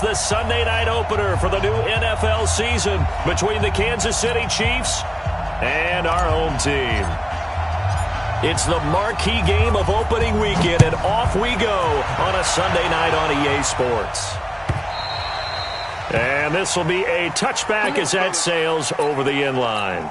The Sunday night opener for the new NFL season between the Kansas City Chiefs and our home team. It's the marquee game of opening weekend, and off we go on a Sunday night on EA Sports. And this will be a touchback as that sails over the end line.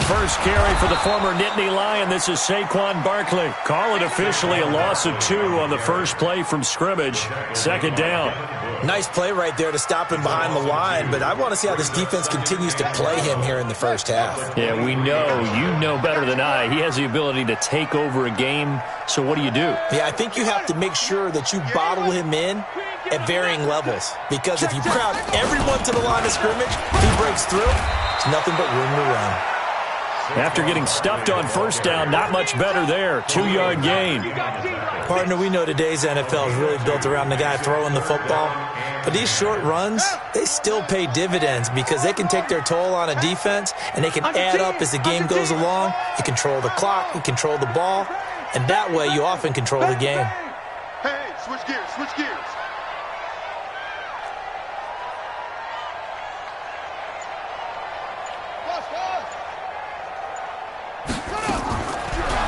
First carry for the former Nittany Lion. This is Saquon Barkley. Call it officially a loss of 2 on the first play from scrimmage. Second down. Nice play right there to stop him behind the line, but I want to see how this defense continues to play him here in the first half. Yeah, we know. You know better than I. He has the ability to take over a game, so what do you do? Yeah, I think you have to make sure that you bottle him in at varying levels, because if you crowd everyone to the line of scrimmage, if he breaks through, it's nothing but room to run. After getting stuffed on first down, not much better there. 2-yard gain. Partner, we know today's NFL is really built around the guy throwing the football. But these short runs, they still pay dividends because they can take their toll on a defense, and they can add up as the game goes along. You control the clock, you control the ball, and that way you often control the game. Hey, switch gears, switch gears.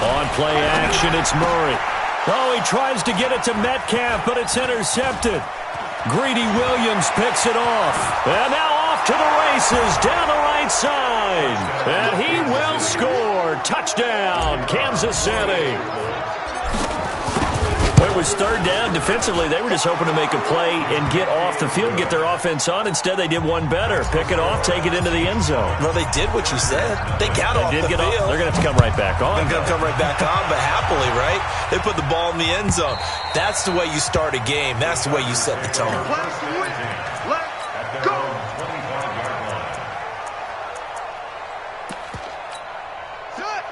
On play action, it's Murray. Oh, he tries to get it to Metcalf, but it's intercepted. Greedy Williams picks it off. And now off to the races down the right side. And he will score. Touchdown, Kansas City. It was third down. Defensively, they were just hoping to make a play and get off the field, get their offense on. Instead, they did one better. Pick it off, take it into the end zone. Well, they did what you said. They got off the field. They're going to have to come right back on. They're going to come right back on, but happily, right? They put the ball in the end zone. That's the way you start a game. That's the way you set the tone. Let's go.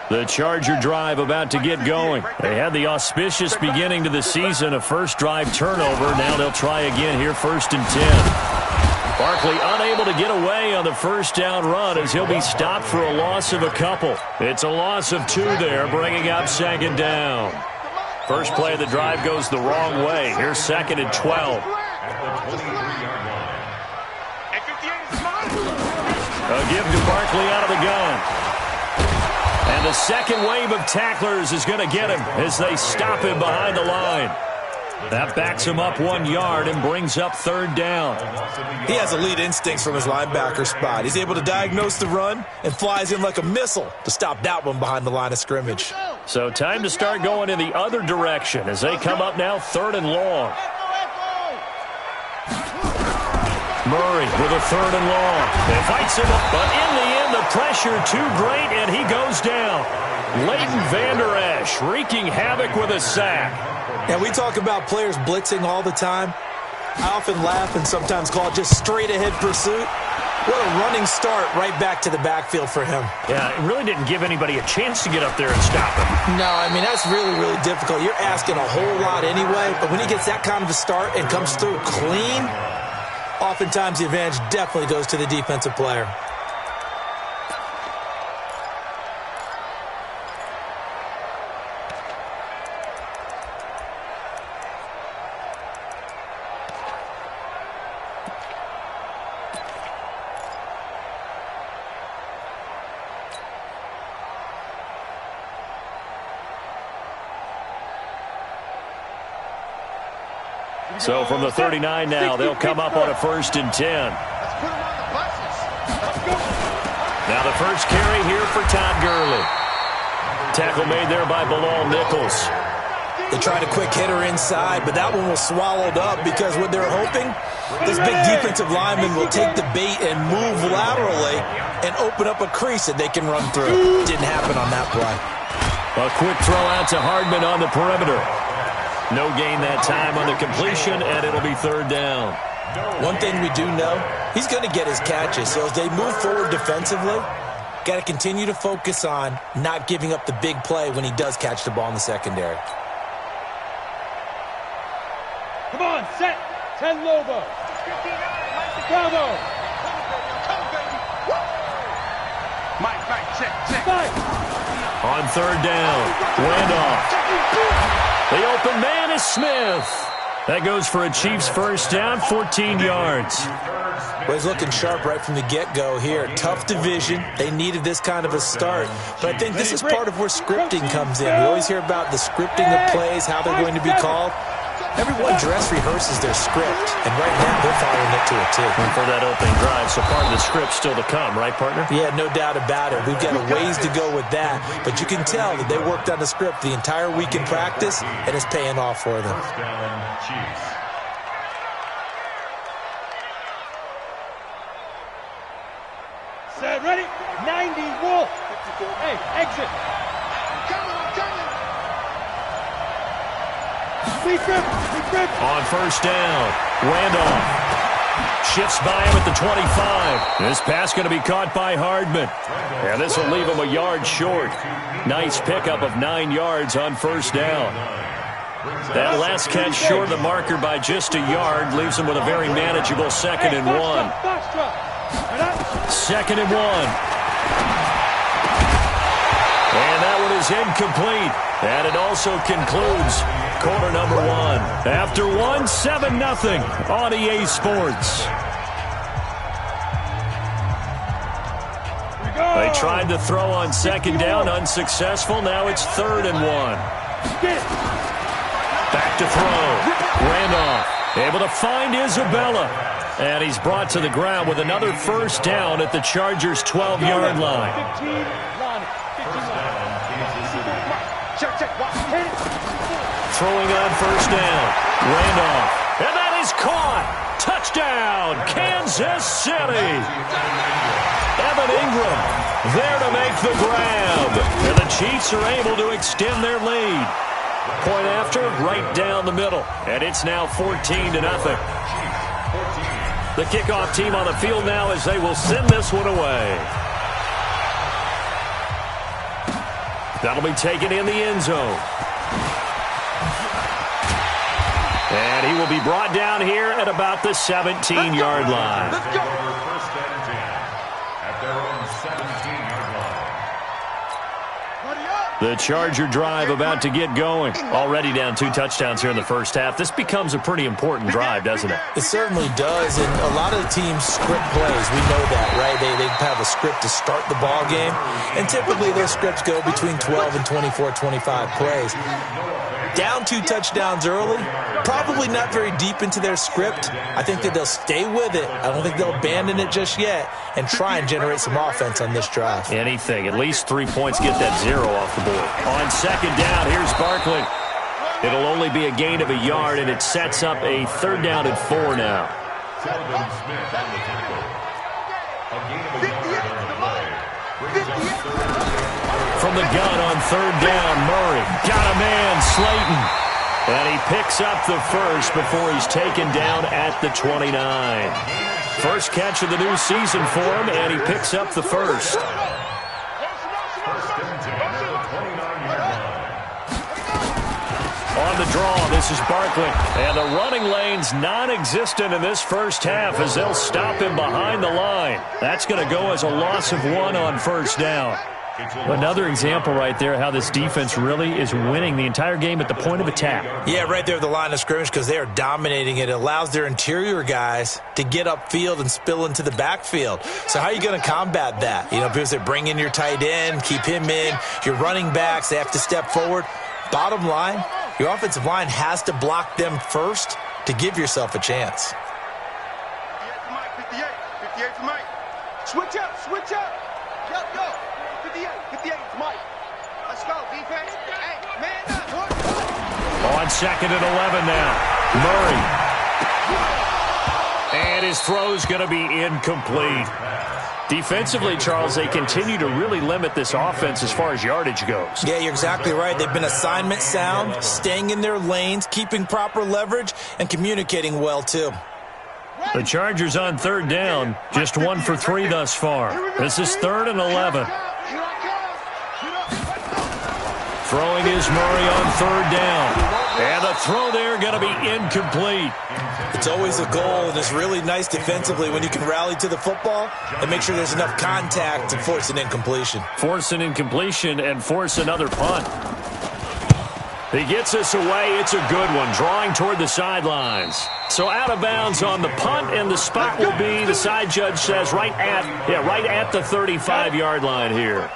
The Charger drive about to get going. They had the auspicious beginning to the season, a first drive turnover. Now they'll try again here, 1st and 10. Barkley unable to get away on the first down run as he'll be stopped for a loss of a couple. It's a loss of 2 there, bringing up 2nd down. First play of the drive goes the wrong way. Here's 2nd and 12. A give to Barkley out of the gun. And the second wave of tacklers is going to get him as they stop him behind the line. That backs him up 1 yard and brings up 3rd down. He has elite instincts from his linebacker spot. He's able to diagnose the run and flies in like a missile to stop that one behind the line of scrimmage. So time to start going in the other direction as they come up now 3rd and long. Murray with a 3rd and long. They fights him up, but in the end, the pressure too great, and he goes down. Leighton Vander Esch wreaking havoc with a sack. And we talk about players blitzing all the time. I often laugh and sometimes call it just straight-ahead pursuit. What a running start right back to the backfield for him. Yeah, it really didn't give anybody a chance to get up there and stop him. No, I mean, that's really, really difficult. You're asking a whole lot anyway, but when he gets that kind of a start and comes through clean, oftentimes the advantage definitely goes to the defensive player. So from the 39 now, they'll come up on a 1st and 10. Now the first carry here for Todd Gurley. Tackle made there by Bilal Nichols. They tried a quick hitter inside, but that one was swallowed up because what they're hoping, this big defensive lineman will take the bait and move laterally and open up a crease that they can run through. Didn't happen on that play. A quick throw out to Hardman on the perimeter. No gain that time on the completion, and it'll be 3rd down. One thing we do know, he's going to get his catches. So as they move forward defensively, got to continue to focus on not giving up the big play when he does catch the ball in the secondary. Come on, set, 10 Lobo. Bravo. Mike, check. On third down, Randolph. The open man is Smith. That goes for a Chiefs first down, 14 yards. Well, he's looking sharp right from the get-go here. Tough division. They needed this kind of a start. But I think this is part of where scripting comes in. We always hear about the scripting of plays, how they're going to be called. Everyone dress rehearses their script, and right now they're following it to a T. And for that opening drive, so part of the script still to come, right, partner? Yeah, no doubt about it. We've got a ways to go with that, but you can tell that they worked on the script the entire week in practice, and it's paying off for them. First down, Chiefs. Set, ready? 90, Wolf. Hey, exit. Speed grip. On first down, Randolph shifts by him at the 25. This pass going to be caught by Hardman. And this will leave him a yard short. Nice pickup of 9 yards on first down. That last catch short of the marker by just a yard leaves him with a very manageable 2nd and 1. Second and 1. And that one is incomplete. And it also concludes quarter number 1. After 1, 7-0 on EA Sports. They tried to throw on second down, unsuccessful. Now it's 3rd and 1. Back to throw. Randolph able to find Isabella. And he's brought to the ground with another first down at the Chargers' 12-yard line. Throwing on first down. Randolph. And that is caught. Touchdown, Kansas City. Evan Ingram there to make the grab. And the Chiefs are able to extend their lead. Point after, right down the middle. And it's now 14-0. The kickoff team on the field now as they will send this one away. That'll be taken in the end zone. And he will be brought down here at about the 17-yard line. Let's go. First and 10 at their own 17-yard line. The Charger drive about to get going. Already down 2 touchdowns here in the first half. This becomes a pretty important drive, doesn't it? It certainly does, and a lot of the teams script plays. We know that, right? They have a script to start the ball game, and typically those scripts go between 12 and 24, 25 plays. Down 2 touchdowns early, probably not very deep into their script. I think that they'll stay with it. I don't think they'll abandon it just yet and try and generate some offense on this drive. Anything. At least 3 points get that 0 off the board. On second down, here's Barkley. It'll only be a gain of a yard, and it sets up a 3rd down and 4 now. Sheldon Smith on the tackle. A gain of a yard on the play. Brings up 3rd. From the gun on 3rd down, Murray got a man, Slayton. And he picks up the first before he's taken down at the 29. First catch of the new season for him, and he picks up the first. First and 10 at the 29-yard line. On the draw, this is Barkley. And the running lane's non-existent in this first half as they'll stop him behind the line. That's going to go as a loss of 1 on first down. Another example right there how this defense really is winning the entire game at the point of attack. Yeah, right there at the line of scrimmage because they are dominating it. It allows their interior guys to get upfield and spill into the backfield. So how are you going to combat that? You know, because they bring in your tight end, keep him in. Your running backs, they have to step forward. Bottom line, your offensive line has to block them first to give yourself a chance. 58 to Mike. Switch up. Go. 58 to Mike. Let's go, defense. Hey, man up. On 2nd and 11 now. Murray. And his throw's going to be incomplete. Defensively, Charles, they continue to really limit this offense as far as yardage goes. Yeah, you're exactly right. They've been assignment sound, staying in their lanes, keeping proper leverage, and communicating well, too. The Chargers on 3rd down, just 1 for 3 thus far. This is 3rd and 11. Throwing is Murray on 3rd down. And the throw there going to be incomplete. It's always a goal, and it's really nice defensively when you can rally to the football and make sure there's enough contact to force an incompletion. Force an incompletion and force another punt. He gets us away. It's a good one, drawing toward the sidelines. So out of bounds on the punt, and the spot will be, the side judge says, right at the 35-yard line here.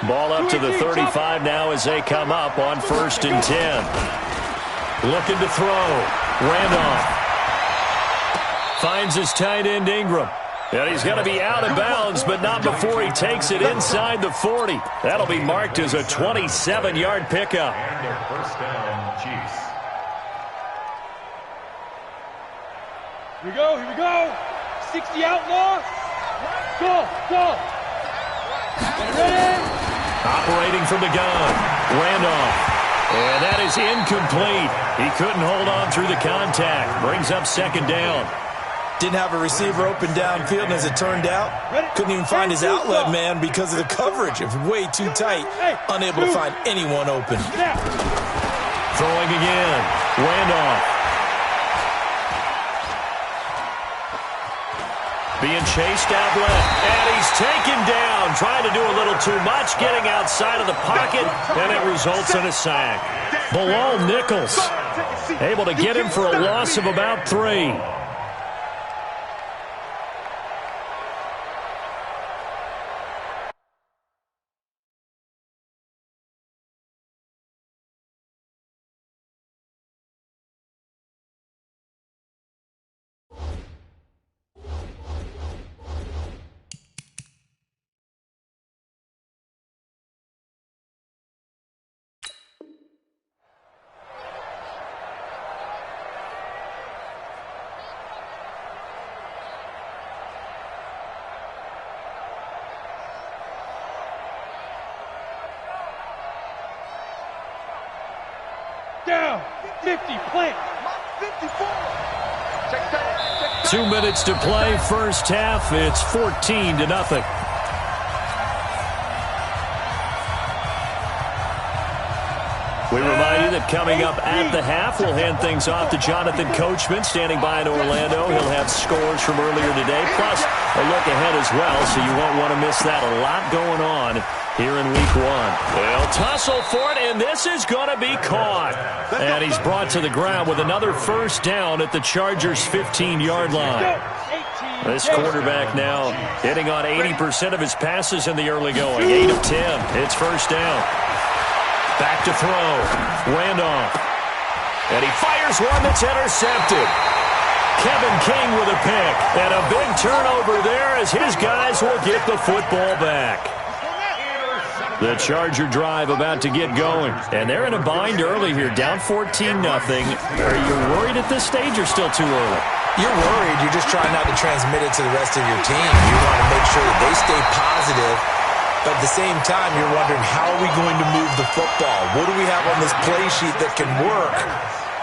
Ball up to the 35 now as they come up on 1st and 10. Looking to throw. Randolph finds his tight end Ingram. And he's going to be out of bounds, but not before he takes it inside the 40. That'll be marked as a 27-yard pickup. And their 1st down, Chiefs. Here we go. 60 outlaw. Go. Get ready. Operating from the gun. Randolph. And that is incomplete. He couldn't hold on through the contact. Brings up 2nd down. Didn't have a receiver open downfield, and as it turned out, couldn't even find his outlet man because of the coverage. It was way too tight, unable to find anyone open. Throwing again. Randolph. Being chased out left, and he's taken down, trying to do a little too much, getting outside of the pocket, and it results in a sack. Bilal Nichols able to get him for a loss of about 3. Down. 50. Plant. 54. 2 minutes to play. First half. It's 14-0. We remind you that coming up at the half, we'll hand things off to Jonathan Coachman, standing by in Orlando. He'll have scores from earlier today, plus a look ahead as well, so you won't want to miss that. A lot going on here in Week 1. They'll tussle for it, and this is going to be caught. And he's brought to the ground with another 1st down at the Chargers' 15-yard line. This quarterback now hitting on 80% of his passes in the early going. 8 of 10. It's 1st down. Back to throw. Randolph. And he fires one that's intercepted. Kevin King with a pick. And a big turnover there as his guys will get the football back. The Charger drive about to get going. And they're in a bind early here, down 14-0. Are you worried at this stage or still too early? You're worried. You're just trying not to transmit it to the rest of your team. You want to make sure that they stay positive. But at the same time, you're wondering, how are we going to move the football? What do we have on this play sheet that can work?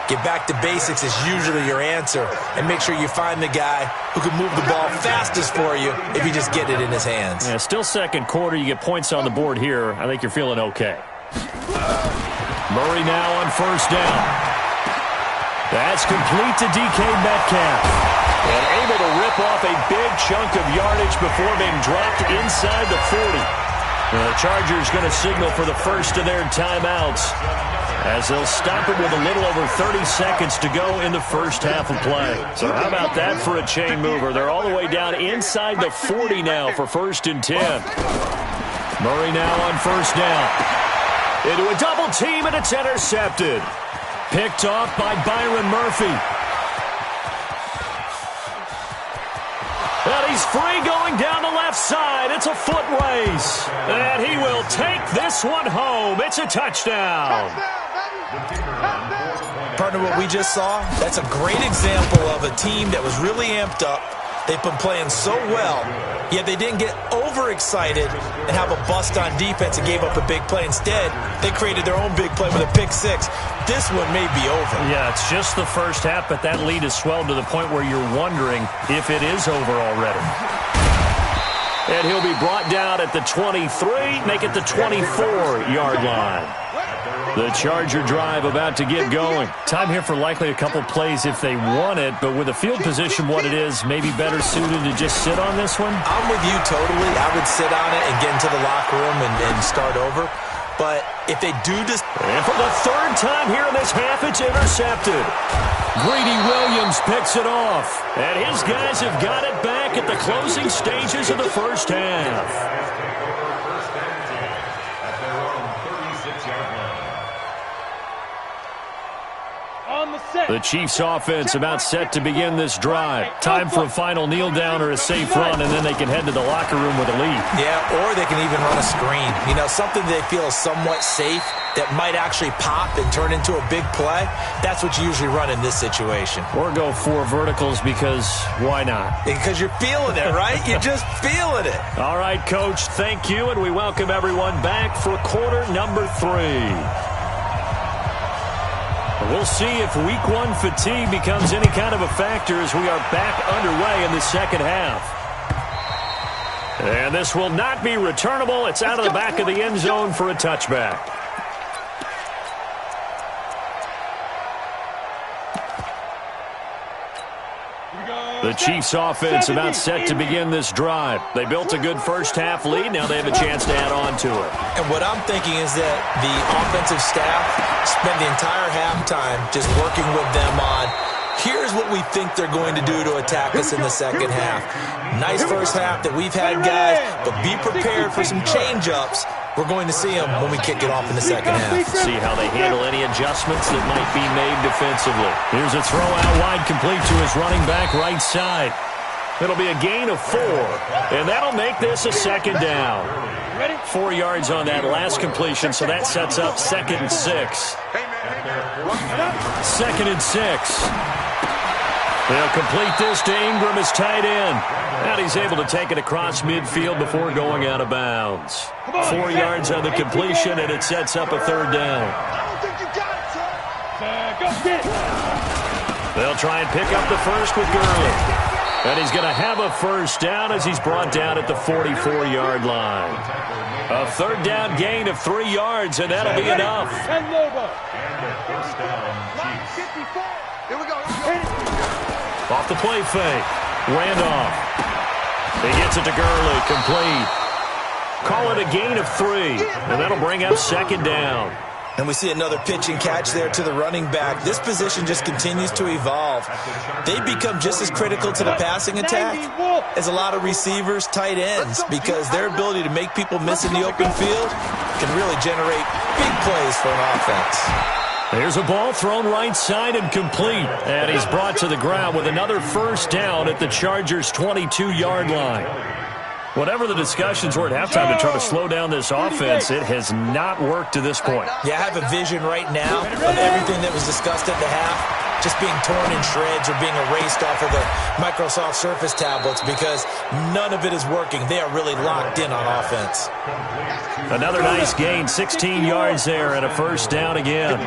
Get back to basics is usually your answer. And make sure you find the guy who can move the ball fastest for you if you just get it in his hands. Yeah, still second quarter. You get points on the board here. I think you're feeling okay. Murray now on 1st down. That's complete to DK Metcalf. And able to rip off a big chunk of yardage before being dropped inside the 40. The Chargers going to signal for the first of their timeouts as they'll stop it with a little over 30 seconds to go in the first half of play. So how about that for a chain mover? They're all the way down inside the 40 now for 1st and 10. Murray now on 1st down. Into a double team, and it's intercepted. Picked off by Byron Murphy. And he's free going down the left side. It's a foot race. And he will take this one home. It's a touchdown. Partner, what we just saw, that's a great example of a team that was really amped up. They've been playing so well, yet they didn't get overexcited and have a bust on defense and gave up a big play. Instead, they created their own big play with a pick-6. This one may be over. Yeah, it's just the first half, but that lead has swelled to the point where you're wondering if it is over already. And he'll be brought down at the 23, make it the 24-yard line. The Charger drive about to get going. Time here for likely a couple plays if they want it, but with the field position what it is, maybe better suited to just sit on this one? I'm with you totally. I would sit on it and get into the locker room and start over. But if they do just... And for the third time here in this half, it's intercepted. Greedy Williams picks it off. And his guys have got it back at the closing stages of the first half. The Chiefs offense about set to begin this drive. Time for a final kneel down or a safe run, and then they can head to the locker room with a lead. Yeah, or they can even run a screen. You know, something they feel is somewhat safe that might actually pop and turn into a big play. That's what you usually run in this situation. Or go 4 verticals because why not? Because you're feeling it, right? You're just feeling it. All right, Coach, thank you, and we welcome everyone back for quarter number 3. We'll see if week 1 fatigue becomes any kind of a factor as we are back underway in the second half. And this will not be returnable. It's out of the back of the end zone for a touchback. The Chiefs offense about set to begin this drive. They built a good first half lead. Now they have a chance to add on to it. And what I'm thinking is that the offensive staff spent the entire halftime just working with them on, here's what we think they're going to do to attack us in the second half. Nice first half that we've had, guys, but be prepared for some change-ups. We're going to see them when we kick it off in the second half. See how they handle any adjustments that might be made defensively. Here's a throw out wide, complete to his running back right side. It'll be a gain of 4, and that'll make this a second down. 4 yards on that last completion, so that sets up 2nd and 6. 2nd and 6. They'll complete this to Ingram as tight end. And he's able to take it across midfield before going out of bounds. 4 yards on the completion, and it sets up a 3rd down. They'll try and pick up the first with Gurley. And he's going to have a first down as he's brought down at the 44-yard line. A 3rd down gain of 3 yards, and that'll be enough. Here we go. Off the play fake. Randolph. He gets it to Gurley. Complete. Call it a gain of 3. And that'll bring up 2nd down. And we see another pitch and catch there to the running back. This position just continues to evolve. They become just as critical to the passing attack as a lot of receivers, tight ends, because their ability to make people miss in the open field can really generate big plays for an offense. There's a ball thrown right side and complete. And he's brought to the ground with another first down at the Chargers' 22-yard line. Whatever the discussions were at halftime to try to slow down this offense, it has not worked to this point. Yeah, I have a vision right now of everything that was discussed at the half just being torn in shreds or being erased off of the Microsoft Surface tablets because none of it is working. They are really locked in on offense. Another nice gain, 16 yards there and a first down again.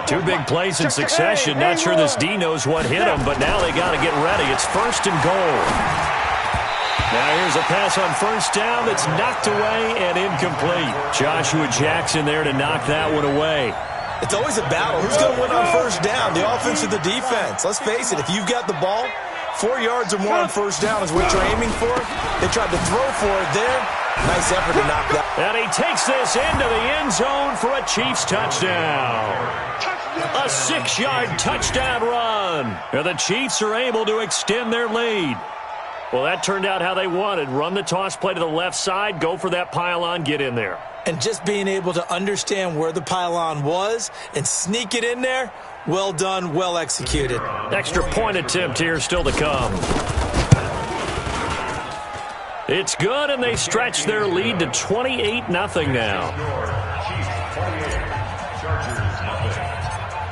2 big plays in succession. Not sure this D knows what hit him, but now they got to get ready. It's 1st and goal. Now here's a pass on first down that's knocked away and incomplete. Joshua Jackson there to knock that one away. It's always a battle. Who's going to win on first down, the offense or the defense? Let's face it, if you've got the ball, 4 yards or more on first down is what you're aiming for. They tried to throw for it there. Nice effort to knock that. And he takes this into the end zone for a Chiefs touchdown. A 6-yard touchdown run. And the Chiefs are able to extend their lead. Well, that turned out how they wanted. Run the toss play to the left side, go for that pylon, get in there. And just being able to understand where the pylon was and sneak it in there, well done, well executed. Extra point attempt here still to come. It's good, and they stretch their lead to 28-0 now.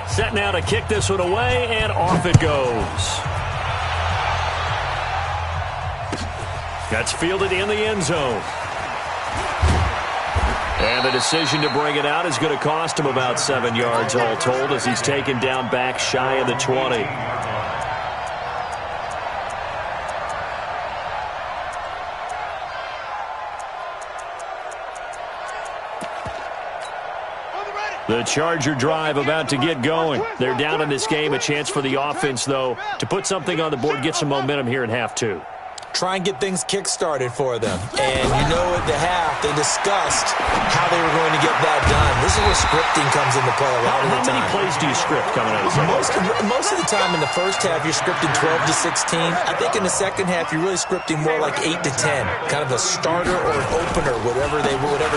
Set now to kick this one away, and off it goes. That's fielded in the end zone. And the decision to bring it out is going to cost him about 7 yards all told as he's taken down back shy of the 20. The Charger drive about to get going. They're down in this game. A chance for the offense, though, to put something on the board, get some momentum here in half two. Try and get things kick-started for them. And you know at the half, they discussed how they were going to get that done. This is where scripting comes into play a lot of the time. How many plays do you script coming out of the second? Most of the time in the first half, you're scripting 12 to 16. I think in the second half, you're really scripting more like 8 to 10. Kind of a starter or an opener, whatever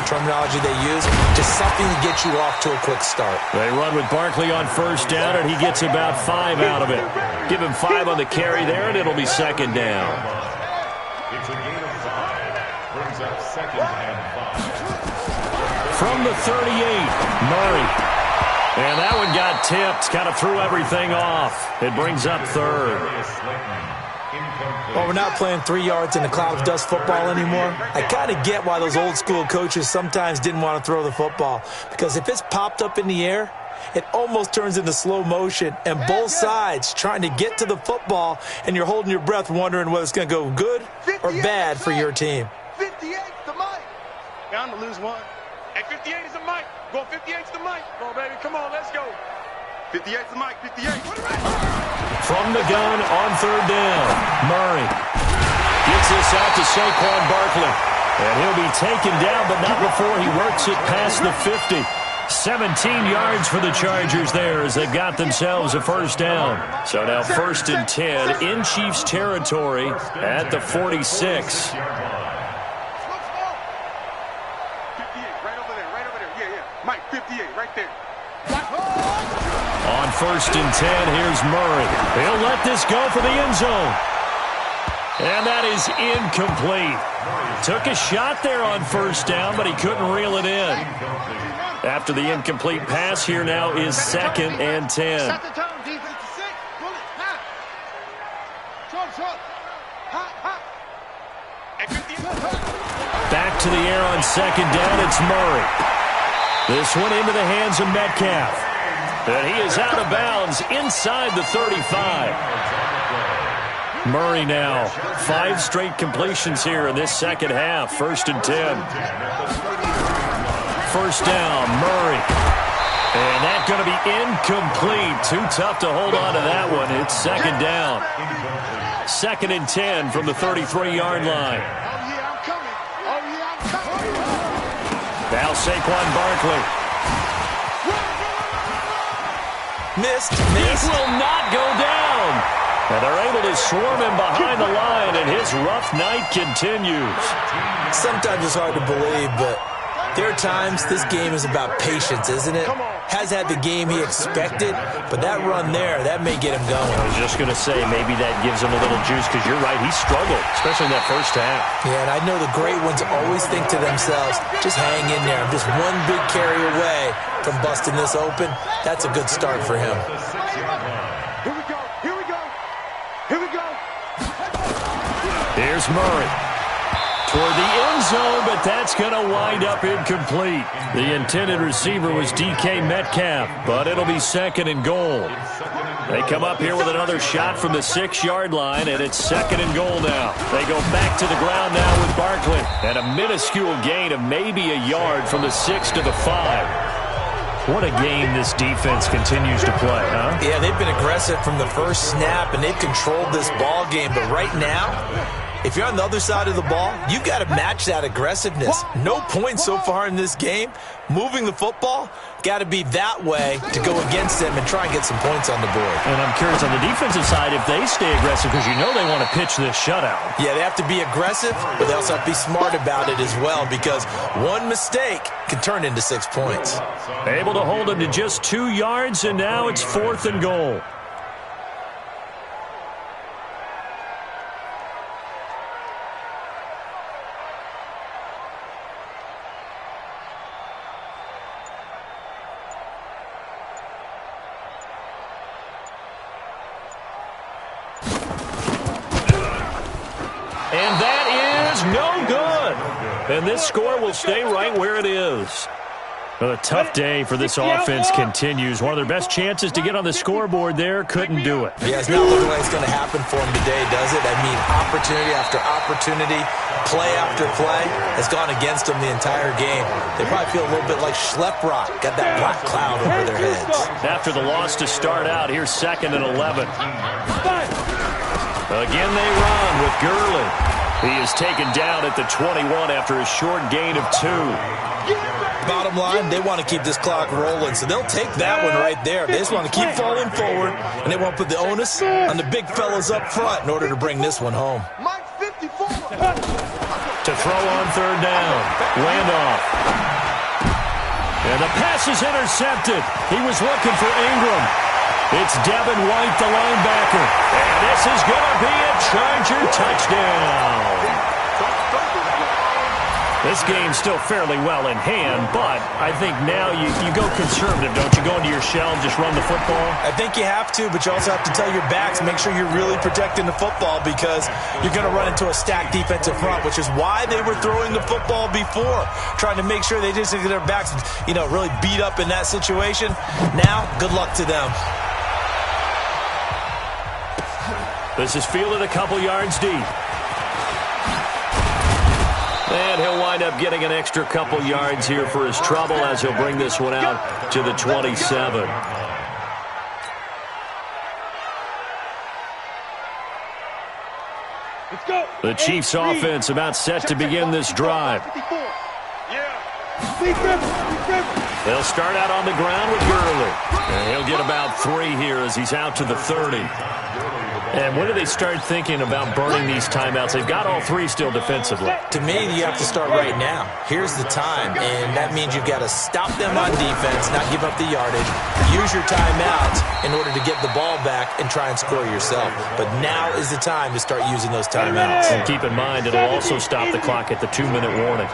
terminology they use. Just something to get you off to a quick start. They run with Barkley on first down, and he gets about 5 out of it. Give him 5 on the carry there, and it'll be second down. It's a gain of 5. Brings up second and 5. From the 38, Murray. And that one got tipped, kind of threw everything off. It brings up third. Well, we're not playing 3 yards in a cloud of dust football anymore. I kind of get why those old school coaches sometimes didn't want to throw the football. Because if it's popped up in the air, it almost turns into slow motion, and both sides trying to get to the football, and you're holding your breath wondering whether it's going to go good or bad for your team. 58's the mic. Bound to lose one. Hey, 58 is the mic. Go 58's the mic. Go, baby. Come on, let's go. 58's the mic. 58. From the gun on third down, Murray gets this out to Saquon Barkley. And he'll be taken down, but not before he works it past the 50. 17 yards for the Chargers there as they've got themselves a first down. So now first and 10 in Chiefs territory at the 46. 58, right over there. Yeah. Mike, 58, right there. On first and 10, here's Murray. He'll let this go for the end zone. And that is incomplete. Took a shot there on first down, but he couldn't reel it in. After the incomplete pass, here now is second and 10. Set the tone, defense. 6. Pull it. Short. Hot. Back to the air on second down, it's Murray. This one into the hands of Metcalf. And he is out of bounds inside the 35. Murray now, 5 straight completions here in this second half. First and 10. First down, Murray. And that's going to be incomplete. Too tough to hold on to that one. It's second down. Second and 10 from the 33-yard line. Now Saquon Barkley. Missed. He will not go down. And they're able to swarm him behind the line, and his rough night continues. Sometimes it's hard to believe, but there are times this game is about patience, isn't it? Has had the game he expected, but that run there, that may get him going. I was just going to say, maybe that gives him a little juice, because you're right, he struggled, especially in that first half. Yeah, and I know the great ones always think to themselves, just hang in there. I'm just one big carry away from busting this open. That's a good start for him. Here we go. Here's Murray. Toward the end zone, but that's going to wind up incomplete. The intended receiver was DK Metcalf, but it'll be second and goal. They come up here with another shot from the 6-yard line, and it's second and goal now. They go back to the ground now with Barkley, and a minuscule gain of maybe a yard from the 6 to the 5. What a game this defense continues to play, huh? Yeah, they've been aggressive from the first snap, and they've controlled this ball game. But right now, if you're on the other side of the ball, you've got to match that aggressiveness. No points so far in this game. Moving the football, got to be that way to go against them and try and get some points on the board. And I'm curious on the defensive side if they stay aggressive, because you know they want to pitch this shutout. Yeah, they have to be aggressive, but they also have to be smart about it as well, because one mistake can turn into 6 points. Able to hold him to just 2 yards, and now it's fourth and goal. And that is no good. And this score will stay right where it is. Well, a tough day for this offense continues. One of their best chances to get on the scoreboard there, couldn't do it. Yeah, it's not looking like it's going to happen for them today, does it? I mean, opportunity after opportunity, play after play has gone against them the entire game. They probably feel a little bit like Schlepp-Rock, got that black cloud over their heads. After the loss to start out, here's 2nd and 11. Again, they run with Gurley. He is taken down at the 21 after a short gain of 2. Bottom line, they want to keep this clock rolling, so they'll take that one right there. They just want to keep falling forward, and they want to put the onus on the big fellas up front in order to bring this one home. Mike 54. To throw on 3rd down. Randolph. And the pass is intercepted. He was looking for Ingram. It's Devin White, the linebacker. And this is going to be a Charger touchdown. This game's still fairly well in hand, but I think now you go conservative, don't you? Go into your shell and just run the football? I think you have to, but you also have to tell your backs, make sure you're really protecting the football because you're going to run into a stacked defensive front, which is why they were throwing the football before, trying to make sure they didn't get their backs, really beat up in that situation. Now, good luck to them. This is fielded a couple yards deep. And he'll wind up getting an extra couple yards here for his trouble as he'll bring this one out to the 27. Let's go. The Chiefs offense about set to begin this drive. They'll start out on the ground with Gurley. And he'll get about 3 here as he's out to the 30. And when do they start thinking about burning these timeouts? They've got all 3 still defensively. To me, you have to start right now. Here's the time, and that means you've got to stop them on defense, not give up the yardage, use your timeouts in order to get the ball back and try and score yourself. But now is the time to start using those timeouts. And keep in mind, it'll also stop the clock at the 2-minute warning.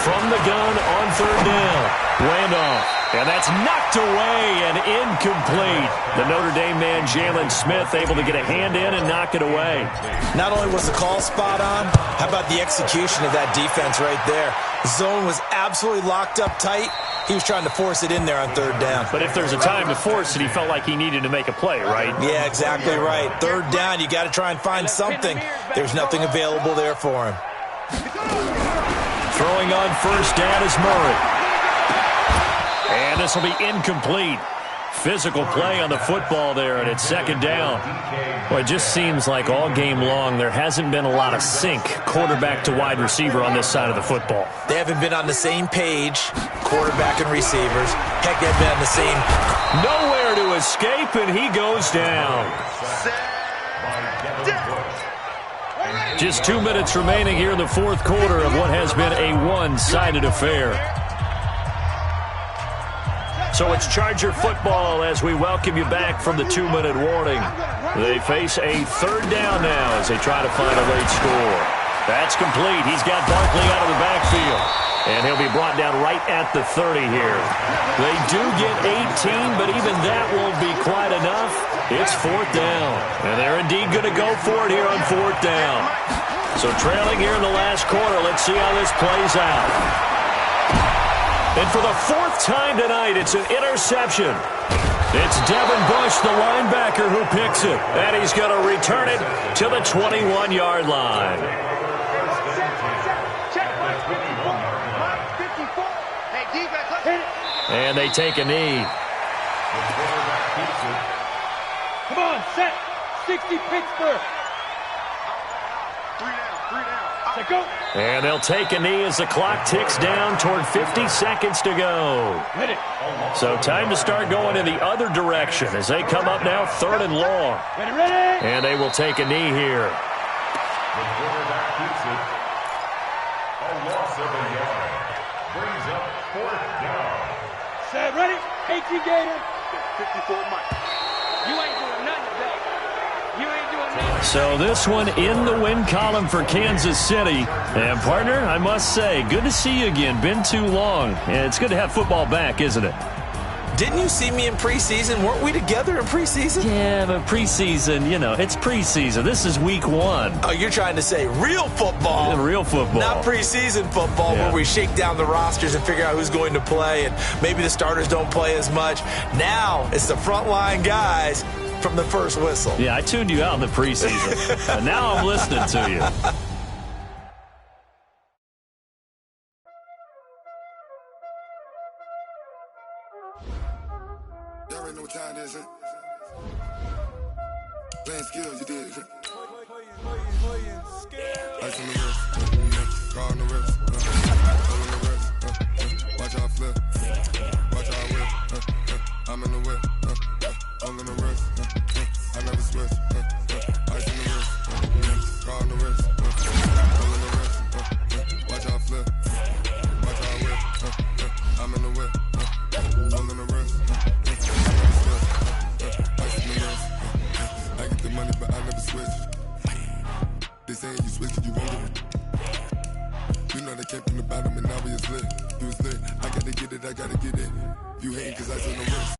From the gun on 3rd down, Randolph. And that's knocked away and incomplete. The Notre Dame man, Jalen Smith, able to get a hand in and knock it away. Not only was the call spot on, how about the execution of that defense right there? The zone was absolutely locked up tight. He was trying to force it in there on 3rd down. But if there's a time to force it, he felt like he needed to make a play, right? Yeah, exactly right. 3rd down, you got to try and find something. There's nothing available there for him. Throwing on 1st down is Murray. And this will be incomplete. Physical play on the football there, and it's 2nd down. Well, it just seems like all game long there hasn't been a lot of sync quarterback to wide receiver on this side of the football. They haven't been on the same page, quarterback and receivers. Heck, they've been on the same. Nowhere to escape, and he goes down. Just 2 minutes remaining here in the 4th quarter of what has been a one-sided affair. So it's Charger football as we welcome you back from the 2-minute warning. They face a 3rd down now as they try to find a late score. That's complete. He's got Barkley out of the backfield. And he'll be brought down right at the 30 here. They do get 18, but even that won't be quite enough. It's 4th down. And they're indeed going to go for it here on 4th down. So trailing here in the last quarter, let's see how this plays out. And for the 4th time tonight, it's an interception. It's Devin Bush, the linebacker, who picks it. And he's going to return it to the 21-yard line. And they take a knee. Come on, set. 60 Pittsburgh. 3 down. Set, go. And they'll take a knee as the clock ticks down toward 50 seconds to go. Hit it. So time to start going in the other direction as they come up now 3rd and long. Ready. And they will take a knee here. The quarterback keeps it. A loss of a yard. Brings up 4th down. Set, ready. 18 Gator. 54 Mike. You ain't doing nothing today. You ain't doing nothing. So this one in the win column for Kansas City. And, partner, I must say, good to see you again. Been too long. And it's good to have football back, isn't it? Didn't you see me in preseason? Weren't we together in preseason? Yeah, but preseason, it's preseason. This is week 1. Oh, you're trying to say real football. Real football. Not preseason football where we shake down the rosters and figure out who's going to play, and maybe the starters don't play as much. Now it's the frontline guys from the first whistle. Yeah, I tuned you out in the preseason. And now I'm listening to you. Y'all already know what time it is, huh? Playing skills, you did, huh? Ice on the wrist, car on the wrist, on the wrist, watch out flip, watch out whip, I'm in the whip, all on the wrist, I never switch, ice on the wrist, car on the wrist, all on the wrist, watch out flip, watch out whip, I'm in the whip, all on the wrist, I get the money, but I never switch. They saying you switch it, you won't get it. You know they came from the bottom and now we is lit. You was lit. I gotta get it, I gotta get it. You hating cause I said no risk.